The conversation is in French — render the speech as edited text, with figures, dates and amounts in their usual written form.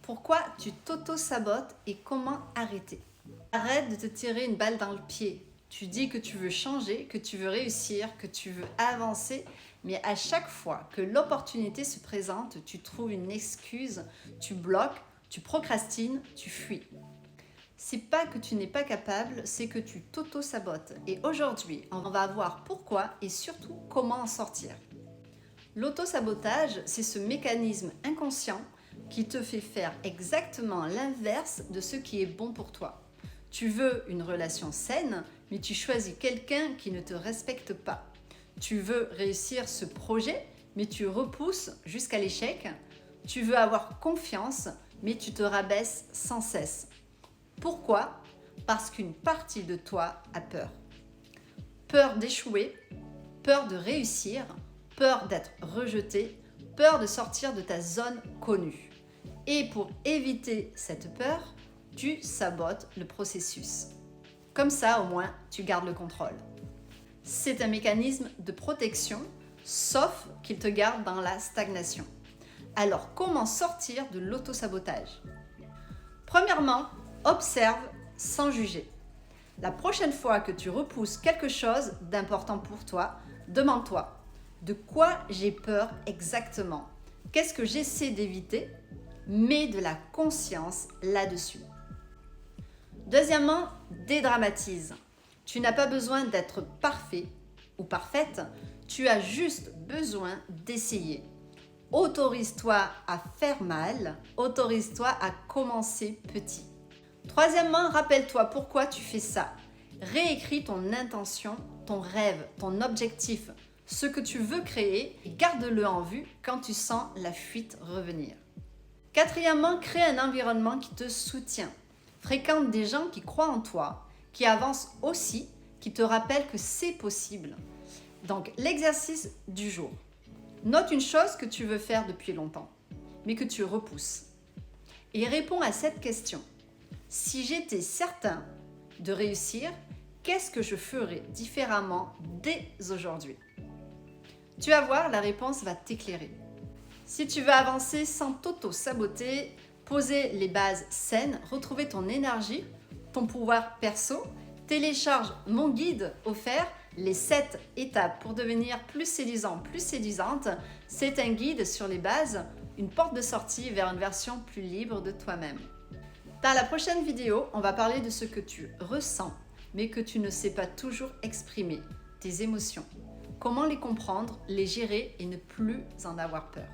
Pourquoi tu t'auto-sabotes et comment arrêter? Arrête de te tirer une balle dans le pied. Tu dis que tu veux changer, que tu veux réussir, que tu veux avancer, mais à chaque fois que l'opportunité se présente, tu trouves une excuse, tu bloques, tu procrastines, tu fuis. C'est pas que tu n'es pas capable, c'est que tu t'auto-sabotes. Et aujourd'hui, on va voir pourquoi et surtout comment en sortir. L'auto-sabotage, c'est ce mécanisme inconscient qui te fait faire exactement l'inverse de ce qui est bon pour toi. Tu veux une relation saine, mais tu choisis quelqu'un qui ne te respecte pas. Tu veux réussir ce projet, mais tu repousses jusqu'à l'échec. Tu veux avoir confiance, mais tu te rabaisses sans cesse. Pourquoi? Parce qu'une partie de toi a peur. Peur d'échouer, peur de réussir, peur d'être rejeté, peur de sortir de ta zone connue. Et pour éviter cette peur, tu sabotes le processus. Comme ça, au moins, tu gardes le contrôle. C'est un mécanisme de protection, sauf qu'il te garde dans la stagnation. Alors, comment sortir de l'auto-sabotage? Premièrement, observe sans juger. La prochaine fois que tu repousses quelque chose d'important pour toi, demande-toi: de quoi j'ai peur exactement? Qu'est-ce que j'essaie d'éviter? Mets de la conscience là-dessus. Deuxièmement, dédramatise. Tu n'as pas besoin d'être parfait ou parfaite, tu as juste besoin d'essayer. Autorise-toi à faire mal, autorise-toi à commencer petit. Troisièmement, rappelle-toi pourquoi tu fais ça. Réécris ton intention, ton rêve, ton objectif, ce que tu veux créer, et garde-le en vue quand tu sens la fuite revenir. Quatrièmement, crée un environnement qui te soutient. Fréquente des gens qui croient en toi, qui avancent aussi, qui te rappellent que c'est possible. Donc, l'exercice du jour. Note une chose que tu veux faire depuis longtemps, mais que tu repousses. Et réponds à cette question. Si j'étais certain de réussir, qu'est-ce que je ferais différemment dès aujourd'hui? Tu vas voir, la réponse va t'éclairer. Si tu veux avancer sans t'auto-saboter, poser les bases saines, retrouver ton énergie, ton pouvoir perso, télécharge mon guide offert, les 7 étapes pour devenir plus séduisant, plus séduisante. C'est un guide sur les bases, une porte de sortie vers une version plus libre de toi-même. Dans la prochaine vidéo, on va parler de ce que tu ressens, mais que tu ne sais pas toujours exprimer, tes émotions. Comment les comprendre, les gérer et ne plus en avoir peur.